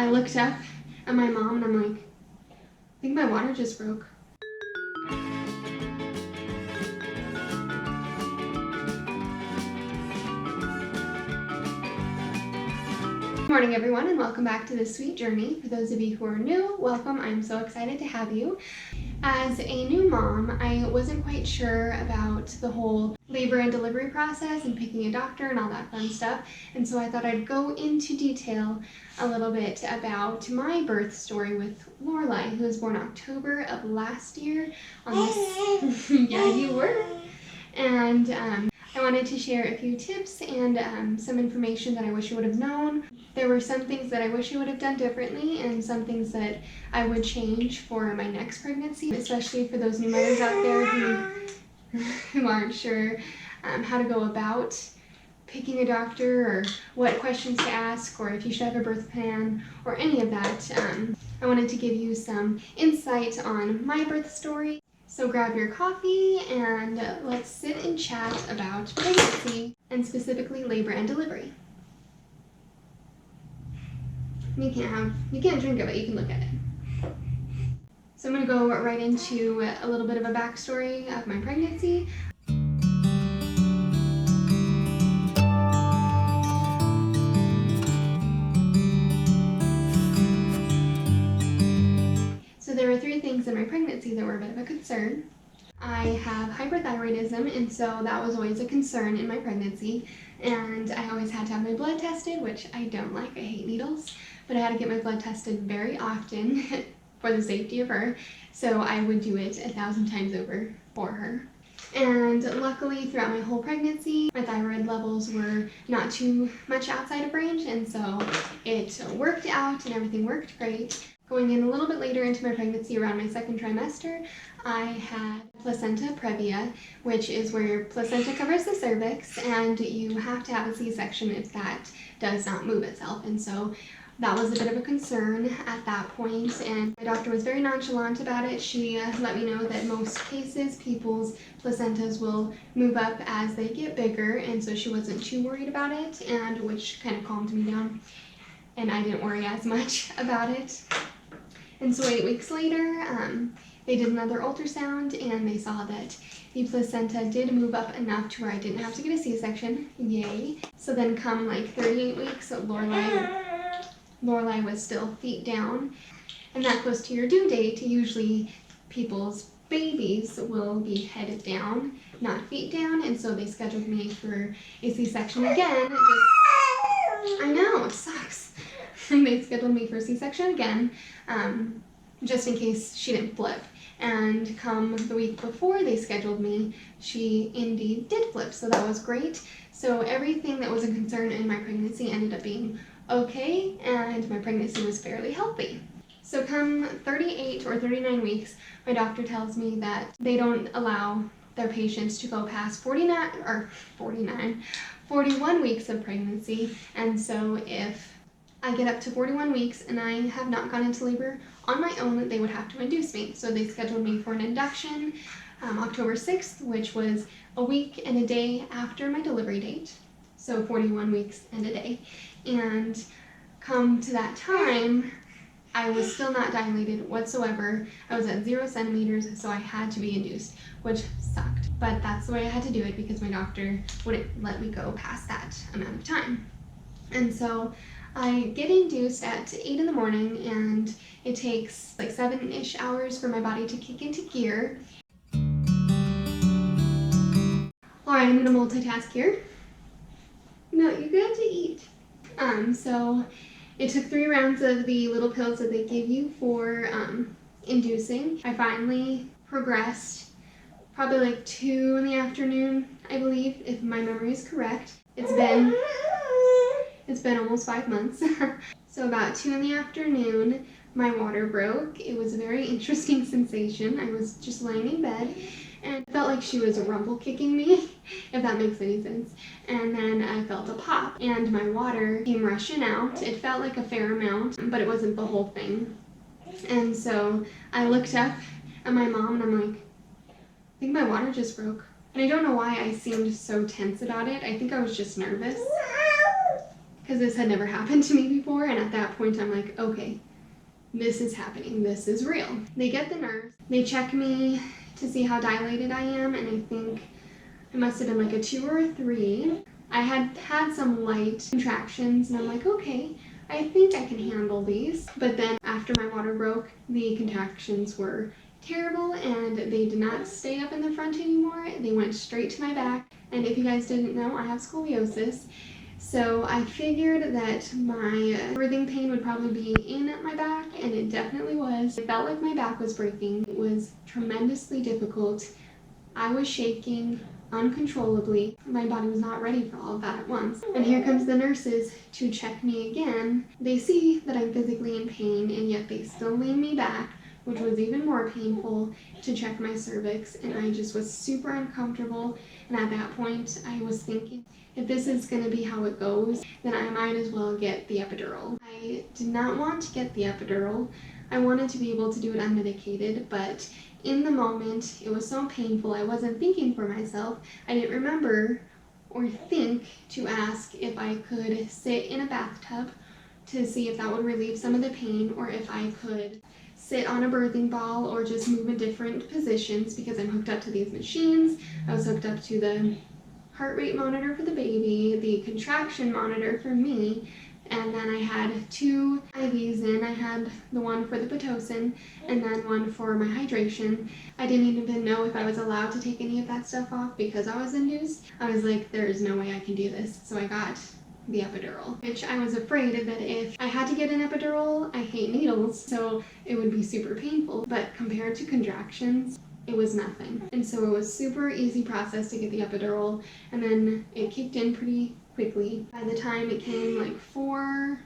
I looked up at my mom and I'm like, I think my water just broke. Good morning everyone and welcome back to This Sweet Journey. For those of you who are new, welcome. I'm so excited to have you. As a new mom, I wasn't quite sure about the whole labor and delivery process and picking a doctor and all that fun stuff, and so I thought I'd go into detail a little bit about my birth story with Lorelai, who was born October of last year on this yeah, you were. And I wanted to share a few tips and some information that I wish I would have known. There were some things that I wish I would have done differently and some things that I would change for my next pregnancy, especially for those new mothers out there who aren't sure how to go about picking a doctor or what questions to ask or if you should have a birth plan or any of that. I wanted to give you some insight on my birth story. So grab your coffee and let's sit and chat about pregnancy and specifically labor and delivery. You can't drink of it, you can look at it. So I'm going to go right into a little bit of a backstory of my pregnancy. So there were three things in my pregnancy that were a bit of a concern. I have hyperthyroidism, and so that was always a concern in my pregnancy. And I always had to have my blood tested, which I don't like. I hate needles, but I had to get my blood tested very often for the safety of her. So I would do it 1,000 times over for her. And luckily, throughout my whole pregnancy, my thyroid levels were not too much outside of range, and so it worked out and everything worked great. Going in a little bit later into my pregnancy, around my second trimester, I had placenta previa, which is where your placenta covers the cervix, and you have to have a C-section if that does not move itself. And so that was a bit of a concern at that point, and my doctor was very nonchalant about it. She let me know that most cases, people's placentas will move up as they get bigger, and so she wasn't too worried about it, and which kind of calmed me down, and I didn't worry as much about it. And so 8 weeks later, they did another ultrasound and they saw that the placenta did move up enough to where I didn't have to get a C-section. Yay. So then come like 38 weeks, Lorelai was still feet down. And that close to your due date, usually people's babies will be headed down, not feet down. And so they scheduled me for a C-section again. I know, it sucks. They scheduled me for a C-section again, just in case she didn't flip. And come the week before they scheduled me, she indeed did flip, so that was great. So everything that was a concern in my pregnancy ended up being okay, and my pregnancy was fairly healthy. So come 38 or 39 weeks, my doctor tells me that they don't allow their patients to go past 41 weeks of pregnancy, and so if I get up to 41 weeks and I have not gone into labor on my own, they would have to induce me. So they scheduled me for an induction October 6th, which was a week and a day after my delivery date. So 41 weeks and a day. And come to that time, I was still not dilated whatsoever. I was at 0 centimeters, so I had to be induced, which sucked. But that's the way I had to do it because my doctor wouldn't let me go past that amount of time. And so I get induced at 8 in the morning, and it takes like 7-ish hours for my body to kick into gear. Alright, I'm gonna multitask here. No, you got to eat. So it took 3 rounds of the little pills that they give you for inducing. I finally progressed, probably like 2 in the afternoon, I believe, if my memory is correct. It's been almost 5 months. So about 2 in the afternoon, my water broke. It was a very interesting sensation. I was just laying in bed and it felt like she was rumble kicking me, if that makes any sense. And then I felt a pop and my water came rushing out. It felt like a fair amount, but it wasn't the whole thing. And so I looked up at my mom and I'm like, I think my water just broke. And I don't know why I seemed so tense about it. I think I was just nervous. because this had never happened to me before. And at that point, I'm like, okay, this is happening. This is real. They get the nurse. They check me to see how dilated I am. And I think it must have been like a 2 or a 3. I had some light contractions and I'm like, okay, I think I can handle these. But then after my water broke, the contractions were terrible and they did not stay up in the front anymore. They went straight to my back. And if you guys didn't know, I have scoliosis. So I figured that my birthing pain would probably be in my back, and it definitely was. It felt like my back was breaking. It was tremendously difficult. I was shaking uncontrollably. My body was not ready for all of that at once. And here comes the nurses to check me again. They see that I'm physically in pain, and yet they still lean me back, which was even more painful, to check my cervix. And I just was super uncomfortable. And at that point, I was thinking, if this is going to be how it goes, then I might as well get the epidural. I did not want to get the epidural. I wanted to be able to do it unmedicated, but in the moment, it was so painful. I wasn't thinking for myself. I didn't remember or think to ask if I could sit in a bathtub to see if that would relieve some of the pain, or if I could sit on a birthing ball or just move in different positions, because I'm hooked up to these machines. I was hooked up to the heart rate monitor for the baby, the contraction monitor for me, and then I had 2 IVs in. I had the one for the Pitocin and then one for my hydration. I didn't even know if I was allowed to take any of that stuff off because I was induced. I was like, there is no way I can do this. So I got the epidural, which I was afraid that if I had to get an epidural, I hate needles, so it would be super painful. But compared to contractions, it was nothing. And so it was super easy process to get the epidural, and then it kicked in pretty quickly. By the time it came like 4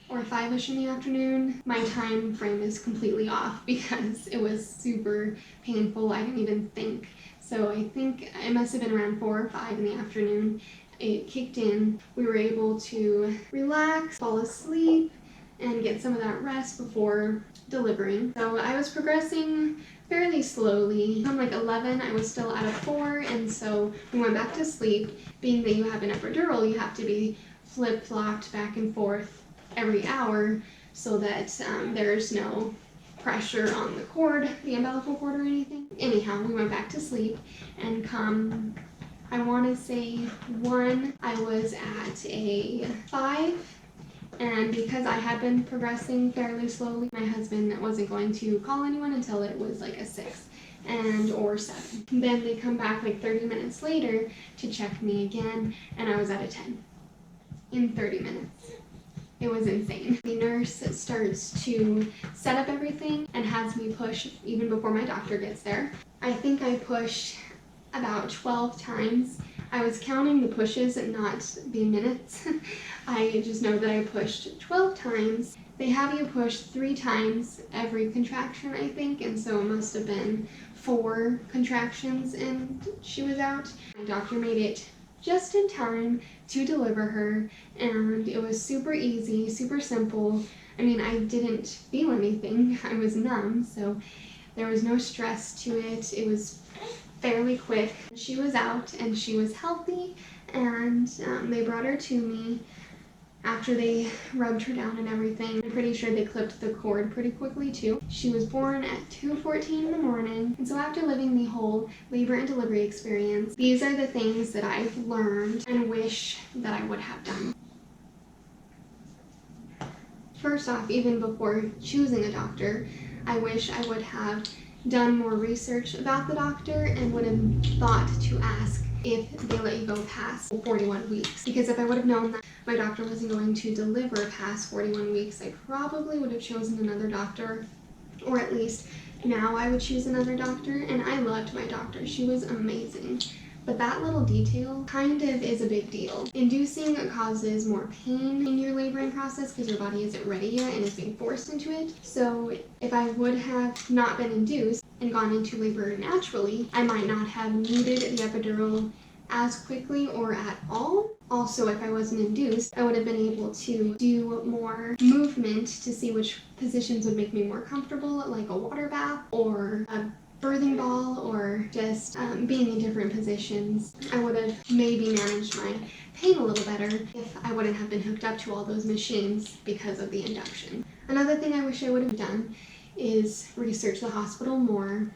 or 5ish in the afternoon, my time frame is completely off because it was super painful. I didn't even think. So I think it must have been around 4 or 5 in the afternoon. It kicked in. We were able to relax, fall asleep, and get some of that rest before delivering. So I was progressing fairly slowly. From like 11, I was still at a 4, and so we went back to sleep. Being that you have an epidural, you have to be flip-flopped back and forth every hour so that there's no pressure on the cord, the umbilical cord or anything. Anyhow, we went back to sleep, and come, I want to say 1, I was at a 5. And because I had been progressing fairly slowly, my husband wasn't going to call anyone until it was like a 6 or 7. Then they come back like 30 minutes later to check me again, and I was at a 10 in 30 minutes. It was insane. The nurse starts to set up everything and has me push even before my doctor gets there. I think I pushed about 12 times. I was counting the pushes and not the minutes. I just know that I pushed 12 times. They have you push 3 times every contraction, I think, and so it must have been 4 contractions and she was out. My doctor made it just in time to deliver her, and it was super easy, super simple. I mean, I didn't feel anything. I was numb, so there was no stress to it. It was fairly quick. She was out and she was healthy, and they brought her to me after they rubbed her down and everything. I'm pretty sure they clipped the cord pretty quickly too. She was born at 2:14 in the morning, and so after living the whole labor and delivery experience, these are the things that I've learned and wish that I would have done. First off, even before choosing a doctor, I wish I would have done more research about the doctor and would have thought to ask if they let you go past 41 weeks. Because if I would have known that my doctor wasn't going to deliver past 41 weeks, I probably would have chosen another doctor, or at least now I would choose another doctor. And I loved my doctor. She was amazing. But that little detail kind of is a big deal. Inducing causes more pain in your laboring process because your body isn't ready yet and is being forced into it. So if I would have not been induced and gone into labor naturally, I might not have needed the epidural as quickly or at all. Also, if I wasn't induced, I would have been able to do more movement to see which positions would make me more comfortable, like a water bath or a birthing ball or just being in different positions, I would have maybe managed my pain a little better if I wouldn't have been hooked up to all those machines because of the induction. Another thing I wish I would have done is research the hospital more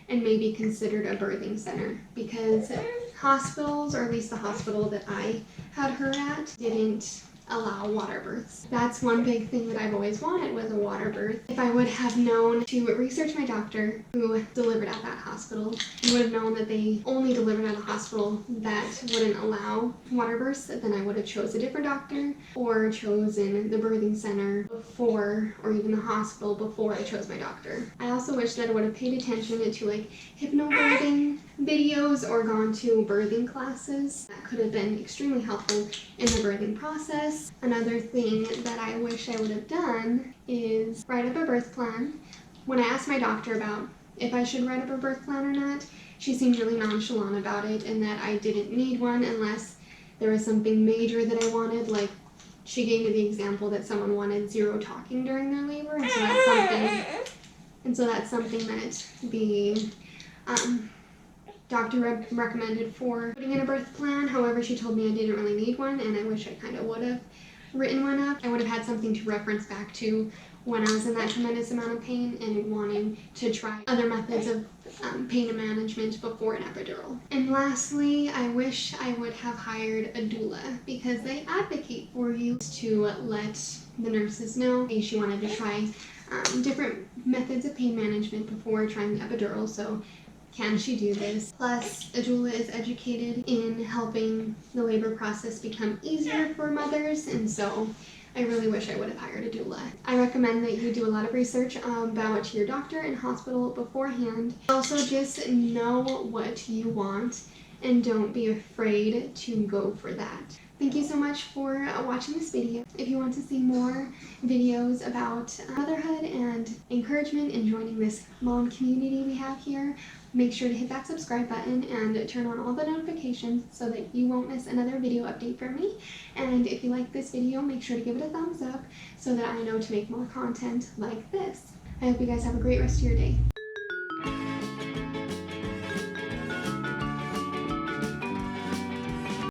and maybe considered a birthing center, because hospitals, or at least the hospital that I had her at, didn't allow water births. That's one big thing that I've always wanted, was a water birth. If I would have known to research my doctor who delivered at that hospital, and would have known that they only delivered at a hospital that wouldn't allow water births, then I would have chose a different doctor or chosen the birthing center before, or even the hospital before I chose my doctor. I also wish that I would have paid attention to like hypnobirthing videos or gone to birthing classes. That could have been extremely helpful in the birthing process. Another thing that I wish I would have done is write up a birth plan. When I asked my doctor about if I should write up a birth plan or not, she seemed really nonchalant about it, and that I didn't need one unless there was something major that I wanted. Like, she gave me the example that someone wanted 0 talking during their labor, and so that's something that the doctor recommended for putting in a birth plan. However, she told me I didn't really need one, and I wish I kind of would have written one up. I would have had something to reference back to when I was in that tremendous amount of pain and wanting to try other methods of pain management before an epidural. And lastly, I wish I would have hired a doula, because they advocate for you to let the nurses know hey, she wanted to try different methods of pain management before trying the epidural, so can she do this? Plus, a doula is educated in helping the labor process become easier for mothers, and so I really wish I would have hired a doula. I recommend that you do a lot of research about your doctor and hospital beforehand. Also, just know what you want and don't be afraid to go for that. Thank you so much for watching this video. If you want to see more videos about motherhood and encouragement in joining this mom community we have here, make sure to hit that subscribe button and turn on all the notifications so that you won't miss another video update from me. And if you like this video, make sure to give it a thumbs up so that I know to make more content like this. I hope you guys have a great rest of your day.